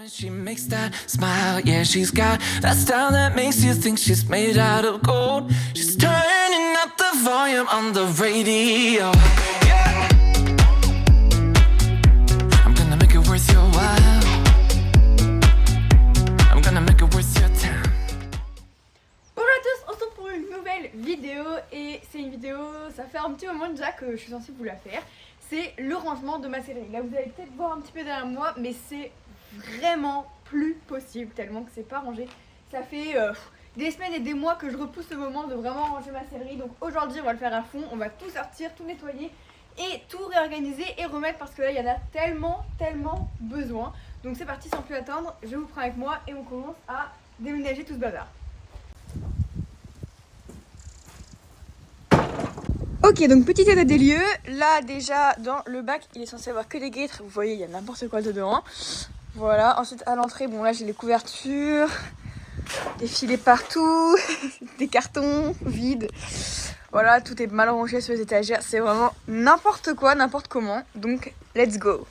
She makes that smile, yeah, she's got that style that makes you think she's made out of gold. She's turning up the volume on the radio. Yeah. I'm gonna make it worth your while. I'm gonna make it worth your time. Bonjour à tous, on se retrouve pour une nouvelle vidéo et c'est une vidéo, ça fait un petit moment déjà que je suis censée vous la faire. C'est le rangement de ma sellerie. Là vous allez peut-être voir un petit peu derrière moi, mais c'est vraiment plus possible tellement que c'est pas rangé. Ça fait des semaines et des mois que je repousse le moment de vraiment ranger ma sellerie. Donc aujourd'hui on va le faire à fond, on va tout sortir, tout nettoyer et tout réorganiser et remettre parce que là il y en a tellement besoin. Donc c'est parti sans plus attendre, je vous prends avec moi et on commence à déménager tout ce bazar. Ok, donc petit état des lieux. Là déjà dans le bac il est censé avoir que des guêtres. Vous voyez il y a n'importe quoi dedans. Voilà, ensuite à l'entrée, bon là j'ai les couvertures, des filets partout, des cartons vides. Voilà, tout est mal rangé sur les étagères. C'est vraiment n'importe quoi, n'importe comment. Donc let's go.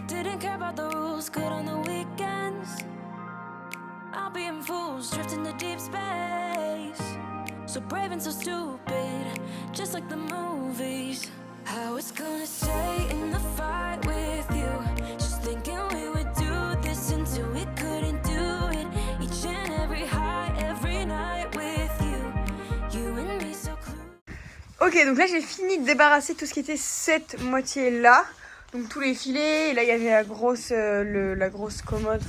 Didn't care about the rules, good on the weekends. I'll be in fools, drifting to deep space. So brave and so stupid, just like the movies. I was gonna stay in the fight with you, just thinking we would do this until we couldn't do it. Each and every high, every night with you, you and me so close. Ok, donc là j'ai fini de débarrasser tout ce qui était cette moitié là. Donc tous les filets, et là il y avait la grosse commode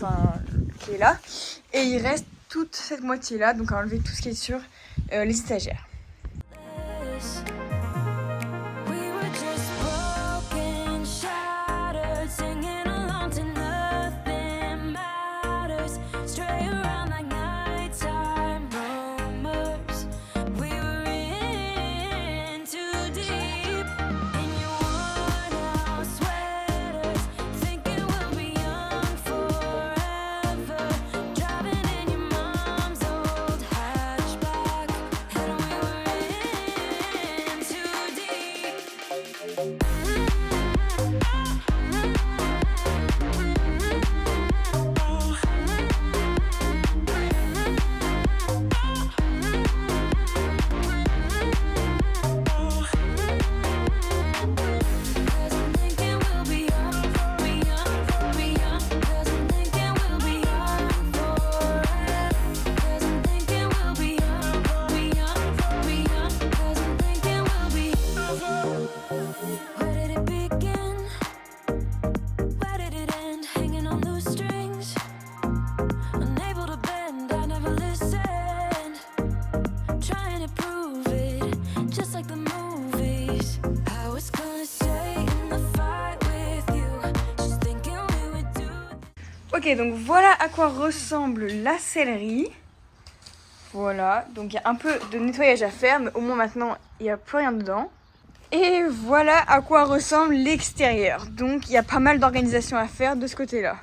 qui est là. Et il reste toute cette moitié là, donc à enlever tout ce qui est sur les étagères. Ok, donc voilà à quoi ressemble la sellerie. Voilà, donc il y a un peu de nettoyage à faire, mais au moins maintenant il n'y a plus rien dedans. Et voilà à quoi ressemble l'extérieur. Donc il y a pas mal d'organisation à faire de ce côté-là.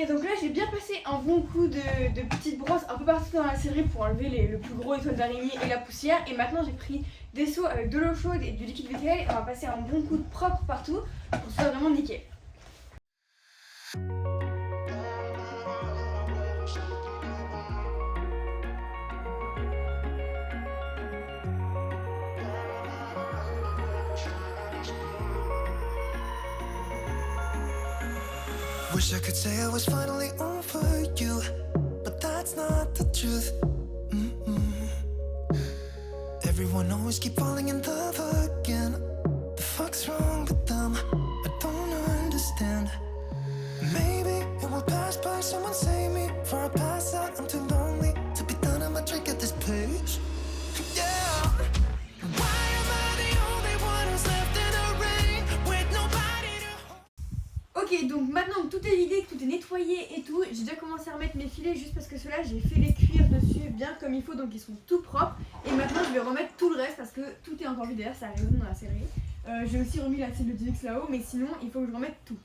Donc là j'ai bien passé un bon coup de petites brosses un peu partout dans la sellerie pour enlever le plus gros étoile d'araignée et la poussière. Et maintenant j'ai pris des seaux avec de l'eau chaude et du liquide vaisselle et on va passer un bon coup de propre partout pour que ce soit vraiment nickel. Wish I could say I was finally over you, but that's not the truth. Everyone always keep falling in love again. The fuck's wrong with them? I don't understand. Maybe it will pass by, someone save me. Before I pass out, I'm too lonely to be done. I'ma drink at this place. Yeah. Why am I the only one who's left in the rain with nobody to hold? Ok, donc maintenant que tout est vidé, que tout est nettoyé et tout, j'ai déjà commencé à remettre mes filets juste parce que ceux-là j'ai fait les cuire dessus bien comme il faut, donc ils sont tout propres. Et maintenant je vais remettre tout le reste parce que tout est encore vide, d'ailleurs ça résonne dans la sellerie. J'ai aussi remis la selle de DX là-haut, mais sinon il faut que je remette tout.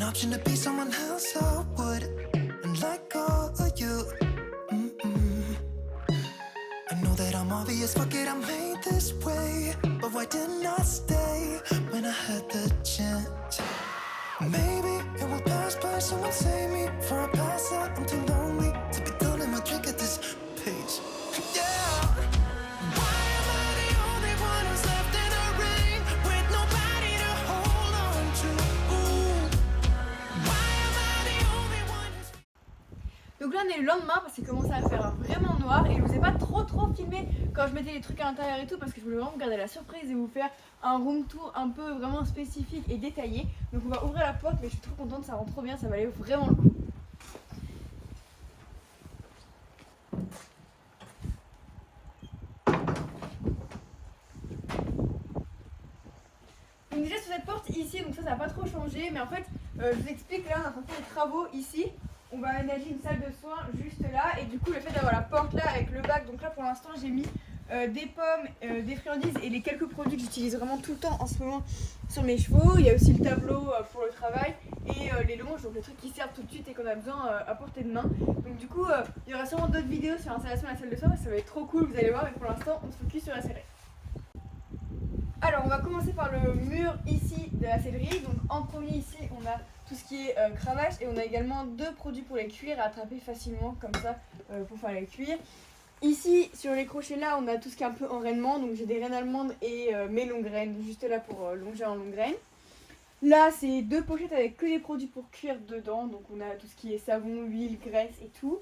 Option to be someone else, I would, and let go of you. I know that I'm obvious, fuck it, I'm made this way. But why didn't I stay when I had the chance? Maybe it will pass by, someone save me. Before I pass out, I'm too lonely to be done in my drink at this pace. Yeah. Why am I the only one who's left in the rain with nobody to hold on to? Donc là on est le lendemain parce qu'il commençait à faire vraiment noir et je vous ai pas trop filmé quand je mettais les trucs à l'intérieur et tout parce que je voulais vraiment vous garder la surprise et vous faire un room tour un peu vraiment spécifique et détaillé. Donc on va ouvrir la porte, mais je suis trop contente, ça rend trop bien, ça valait vraiment le coup. Donc déjà sur cette porte ici, donc ça n'a pas trop changé, mais en fait je vous explique, là on a fait des travaux ici. On va aménager une salle de soins juste là et du coup le fait d'avoir la porte là avec le bac, donc là pour l'instant j'ai mis des pommes, des friandises et les quelques produits que j'utilise vraiment tout le temps en ce moment sur mes chevaux. Il y a aussi le tableau pour le travail et les longes, donc les trucs qui servent tout de suite et qu'on a besoin à portée de main. Donc du coup il y aura sûrement d'autres vidéos sur l'installation de la salle de soins, ça va être trop cool, vous allez voir, mais pour l'instant on se focus sur la sellerie. Alors on va commencer par le mur ici de la sellerie. Donc en premier ici on a tout ce qui est cravache et on a également deux produits pour les cuire à attraper facilement comme ça pour faire les cuire. Ici sur les crochets là on a tout ce qui est un peu enrainement, donc j'ai des rennes allemandes et mes longues graines juste là pour longer en longue graine. Là c'est deux pochettes avec que des produits pour cuire dedans, donc on a tout ce qui est savon, huile, graisse et tout.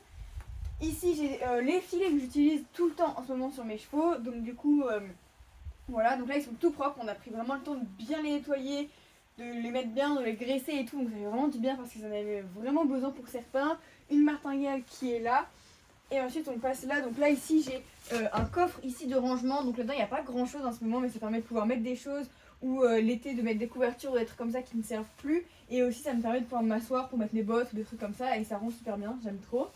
Ici j'ai les filets que j'utilise tout le temps en ce moment sur mes chevaux, donc du coup voilà, donc là ils sont tout propres, on a pris vraiment le temps de bien les nettoyer, de les mettre bien, de les graisser et tout, donc ça fait vraiment du bien parce qu'ils en avaient vraiment besoin pour certains. Une martingale qui est là, et ensuite on passe là, donc là ici j'ai un coffre ici de rangement, donc là-dedans il n'y a pas grand chose en ce moment, mais ça permet de pouvoir mettre des choses, ou l'été de mettre des couvertures ou des trucs comme ça qui ne servent plus, et aussi ça me permet de pouvoir m'asseoir pour mettre mes bottes ou des trucs comme ça, et ça rend super bien, j'aime trop.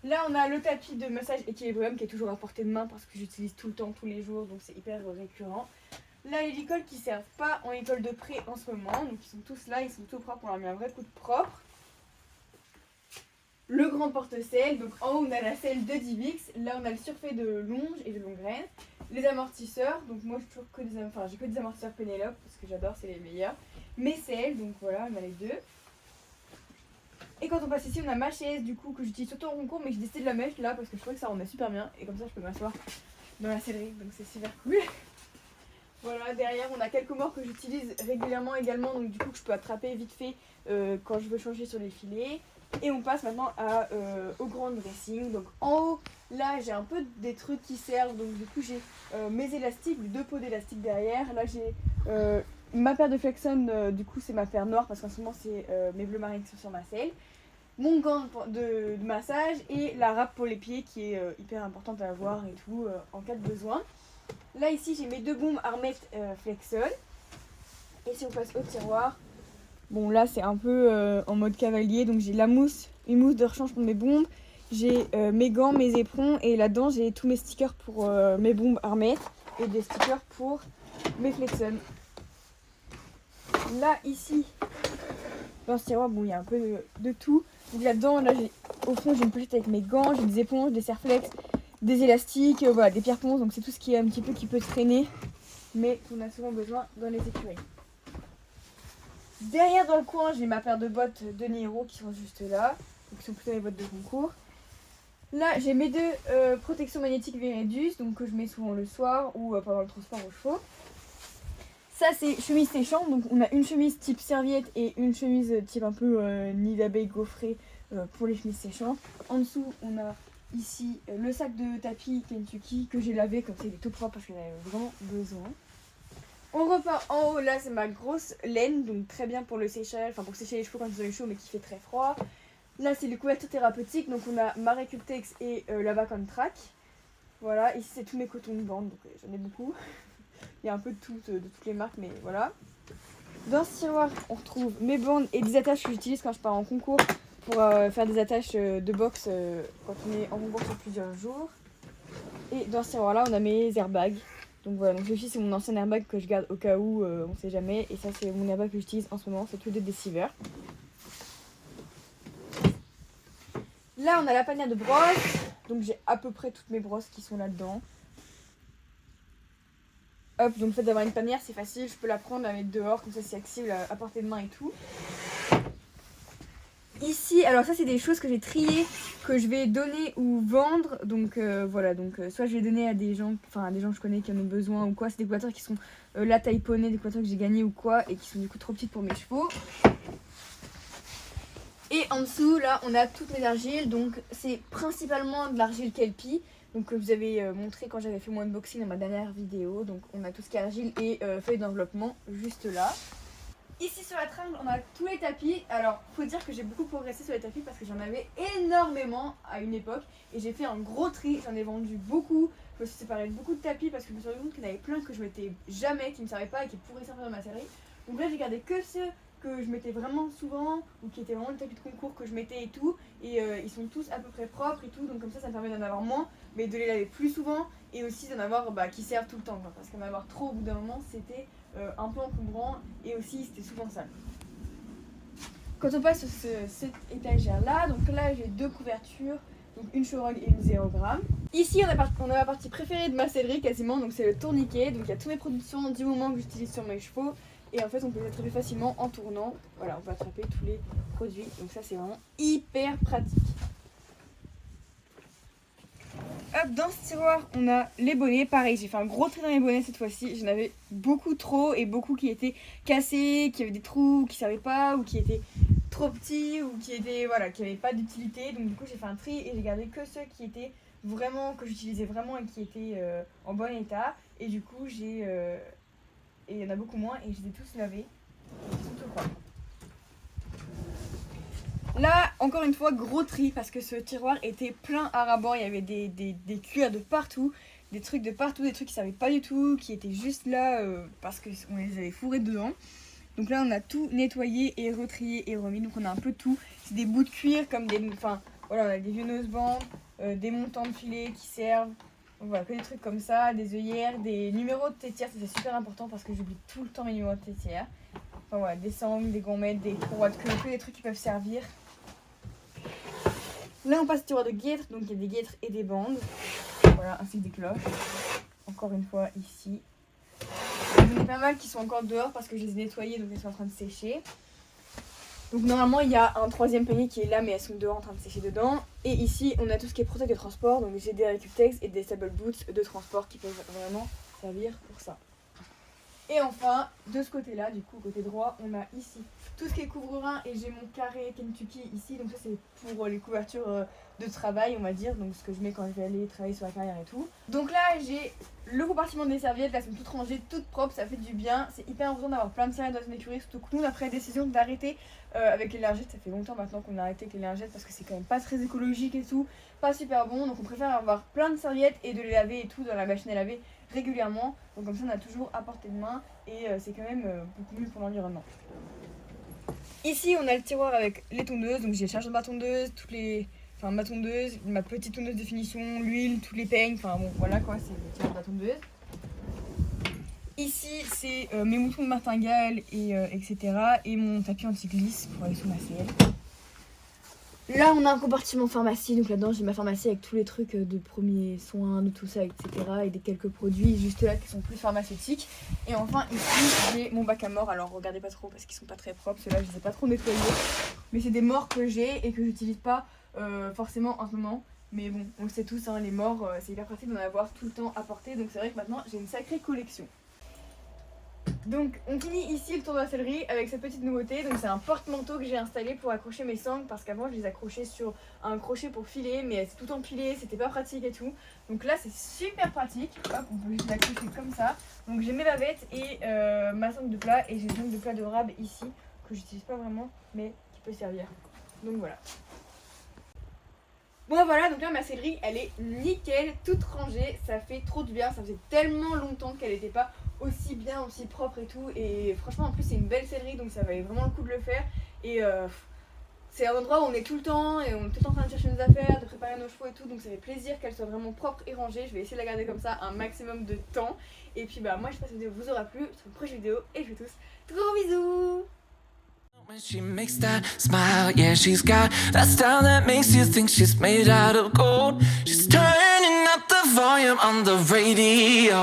Là on a le tapis de massage Equilibrium qui est toujours à portée de main parce que j'utilise tout le temps, tous les jours, donc c'est hyper récurrent. Là les licoles qui servent pas en école de pré en ce moment, donc ils sont tous là, ils sont tout propres, on leur a mis un vrai coup de propre. Le grand porte-selle, donc en haut on a la selle de Divix, là on a le surfait de longe et de longue graine. Les amortisseurs, donc moi j'ai toujours que des amortisseurs Pénélope parce que j'adore, c'est les meilleurs. Mes selles, donc voilà, on a les deux. Et quand on passe ici, on a ma chaise du coup que j'utilise surtout en concours, mais j'ai décidé de la mettre là parce que je trouvais que ça rendait super bien et comme ça je peux m'asseoir dans la sellerie, donc c'est super cool. Voilà, derrière on a quelques morts que j'utilise régulièrement également, donc du coup que je peux attraper vite fait quand je veux changer sur les filets. Et on passe maintenant au grand dressing. Donc en haut, là j'ai un peu des trucs qui servent, donc du coup j'ai mes élastiques, deux pots d'élastiques derrière. Là j'ai ma paire de Flexon, du coup c'est ma paire noire parce qu'en ce moment c'est mes bleus marins qui sont sur ma selle. Mon gant de massage et la râpe pour les pieds qui est hyper importante à avoir et tout en cas de besoin. Là ici j'ai mes deux bombes Armette Flexon. Et si on passe au tiroir, bon là c'est un peu en mode cavalier, donc j'ai la mousse, une mousse de rechange pour mes bombes. J'ai mes gants, mes éperons et là-dedans j'ai tous mes stickers pour mes bombes Armette et des stickers pour mes Flexon. Là ici, dans ce tiroir, bon il y a un peu de tout. Donc là-dedans, là au fond j'ai une pochette avec mes gants, j'ai des éponges, des serflex, des élastiques, voilà, des pierres ponces, donc c'est tout ce qui est un petit peu qui peut traîner, mais qu'on a souvent besoin dans les écuries. Derrière dans le coin, j'ai ma paire de bottes de Niro qui sont juste là, qui sont plutôt les bottes de concours. Là, j'ai mes deux protections magnétiques Viridus, donc que je mets souvent le soir ou pendant le transport aux chevaux. Ça, c'est chemise séchante, donc on a une chemise type serviette et une chemise type un peu nid d'abeille gaufrée pour les chemises séchantes. En dessous, on a ici le sac de tapis Kentucky que j'ai lavé comme ça, il est tout propre parce qu'il en avait vraiment besoin. On repart en haut, là c'est ma grosse laine, donc très bien pour le séchage, enfin pour sécher les cheveux quand ils ont chaud mais qui fait très froid. Là c'est les couvertures thérapeutiques, donc on a ma Recultex et la Bacontrac. Voilà, ici c'est tous mes cotons de bande, donc j'en ai beaucoup. Il y a un peu de toutes les marques, mais voilà. Dans ce tiroir, on retrouve mes bandes et des attaches que j'utilise quand je pars en concours pour faire des attaches de boxe quand on est en concours sur plusieurs jours. Et dans ce tiroir-là, on a mes airbags. Donc voilà, donc celui-ci c'est mon ancien airbag que je garde au cas où on sait jamais. Et ça c'est mon airbag que j'utilise en ce moment, c'est tous les deux des Deceiver. Là on a la panière de brosses, donc j'ai à peu près toutes mes brosses qui sont là-dedans. Hop, donc le fait d'avoir une panière c'est facile, je peux la prendre, la mettre dehors, comme ça c'est accessible à portée de main et tout. Ici, alors ça c'est des choses que j'ai triées, que je vais donner ou vendre, donc voilà, donc soit je vais donner à des gens, enfin à des gens que je connais qui en ont besoin ou quoi, c'est des couvertures qui sont la taille poney, des couvertures que j'ai gagnées ou quoi, et qui sont du coup trop petites pour mes chevaux. Et en dessous, là, on a toutes mes argiles, donc c'est principalement de l'argile Kelpie, donc que vous avez montré quand j'avais fait mon unboxing dans ma dernière vidéo, donc on a tout ce qui est argile et feuilles d'enveloppement juste là. Ici sur la tringle, on a tous les tapis. Alors, faut dire que j'ai beaucoup progressé sur les tapis parce que j'en avais énormément à une époque. Et j'ai fait un gros tri, j'en ai vendu beaucoup. Je me suis séparée de beaucoup de tapis parce que je me suis rendu compte qu'il y en avait plein que je mettais jamais, qui ne me servaient pas et qui pourraient servir dans ma série. Donc là, j'ai gardé que ceux que je mettais vraiment souvent ou qui étaient vraiment le tapis de concours que je mettais et tout. Et ils sont tous à peu près propres et tout. Donc comme ça me permet d'en avoir moins, mais de les laver plus souvent. Et aussi d'en avoir qui servent tout le temps. Parce qu'en avoir trop au bout d'un moment, c'était un peu encombrant et aussi c'était souvent sale. Quand on passe sur cette étagère là, donc là j'ai deux couvertures, donc une Chorog et une 0 g. Ici on a la partie préférée de ma sellerie quasiment, donc c'est le tourniquet, donc il y a toutes mes productions du moment que j'utilise sur mes chevaux et en fait on peut les attraper facilement en tournant, voilà on peut attraper tous les produits, donc ça c'est vraiment hyper pratique. Hop, dans ce tiroir, on a les bonnets. Pareil, j'ai fait un gros tri dans les bonnets cette fois-ci. J'en avais beaucoup trop et beaucoup qui étaient cassés, qui avaient des trous, qui ne servaient pas ou qui étaient trop petits ou qui étaient qui n'avaient pas d'utilité. Donc du coup, j'ai fait un tri et j'ai gardé que ceux qui étaient vraiment, que j'utilisais vraiment et qui étaient en bon état. Et du coup, et il y en a beaucoup moins et je les ai tous lavés. Ils sont tout propres. Là, encore une fois, gros tri parce que ce tiroir était plein à ras-bord. Il y avait des cuirs de partout, des trucs de partout, des trucs qui ne servaient pas du tout, qui étaient juste là parce qu'on les avait fourrés dedans. Donc là, on a tout nettoyé et retrié et remis. Donc on a un peu de tout. C'est des bouts de cuir comme on a des vieux nosebands, des montants de filets qui servent. Voilà, que des trucs comme ça, des œillères, des numéros de tétière. C'est super important parce que j'oublie tout le temps mes numéros de tétière. Enfin voilà, des sangles, des gommettes, des courroies de queue, que des trucs qui peuvent servir. Là on passe au tiroir de guêtres, donc il y a des guêtres et des bandes, voilà, ainsi que des cloches, encore une fois ici. Il y en a pas mal qui sont encore dehors parce que je les ai nettoyées, donc elles sont en train de sécher. Donc normalement il y a un troisième panier qui est là, mais elles sont dehors en train de sécher dedans. Et ici on a tout ce qui est protect de transport, donc j'ai des Recultex et des Stable Boots de transport qui peuvent vraiment servir pour ça. Et enfin, de ce côté-là, du coup, côté droit, on a ici tout ce qui est couvre-rein et j'ai mon carré Kentucky ici. Donc ça, c'est pour les couvertures de travail, on va dire. Donc ce que je mets quand je vais aller travailler sur la carrière et tout. Donc là, j'ai le compartiment des serviettes. Là, elles sont toutes rangées, toutes propres. Ça fait du bien. C'est hyper important d'avoir plein de serviettes dans une écurie. Surtout que nous, on a pris la décision d'arrêter avec les lingettes. Ça fait longtemps maintenant qu'on a arrêté avec les lingettes parce que c'est quand même pas très écologique et tout. Pas super bon. Donc on préfère avoir plein de serviettes et de les laver et tout dans la machine à laver régulièrement, donc comme ça on a toujours à portée de main et c'est quand même beaucoup mieux pour l'environnement. Ici on a le tiroir avec les tondeuses, donc j'ai le chargeur de ma tondeuse, ma tondeuse, ma petite tondeuse de finition, l'huile, tous les peignes, enfin bon voilà quoi, c'est le tiroir de ma tondeuse. Ici c'est mes moutons de martingale et etc. et mon tapis anti-glisse pour aller sous ma selle. Là on a un compartiment pharmacie, donc là-dedans j'ai ma pharmacie avec tous les trucs de premiers soins, de tout ça, etc. Et des quelques produits juste là qui sont plus pharmaceutiques. Et enfin ici j'ai mon bac à morts, alors regardez pas trop parce qu'ils sont pas très propres, ceux-là je les ai pas trop nettoyés. Mais c'est des morts que j'ai et que j'utilise pas forcément en ce moment. Mais bon, on le sait tous, hein, les morts c'est hyper pratique d'en avoir tout le temps à porter, donc c'est vrai que maintenant j'ai une sacrée collection. Donc on finit ici le tour de la sellerie avec cette petite nouveauté. Donc c'est un porte-manteau que j'ai installé pour accrocher mes sangles, parce qu'avant je les accrochais sur un crochet pour filer, mais c'est tout empilé, c'était pas pratique et tout. Donc là c'est super pratique. Hop, on peut juste l'accrocher comme ça. Donc j'ai mes bavettes et ma sangle de plat, et j'ai une sangle de plat de rab ici que j'utilise pas vraiment mais qui peut servir. Donc voilà. Bon voilà, donc là ma sellerie elle est nickel, toute rangée, ça fait trop du bien, ça faisait tellement longtemps qu'elle n'était pas aussi bien, aussi propre et tout, et franchement en plus c'est une belle sellerie, donc ça valait vraiment le coup de le faire. Et c'est un endroit où on est tout le temps, et on est tout le temps en train de chercher nos affaires, de préparer nos chevaux et tout, donc ça fait plaisir qu'elle soit vraiment propre et rangée. Je vais essayer de la garder comme ça un maximum de temps. Et puis bah moi j'espère que cette vidéo vous aura plu, sur une prochaine vidéo, et je vous fais tous gros bisous. When she makes that smile, yeah, she's got that style that makes you think she's made out of gold. She's turning up the volume on the radio.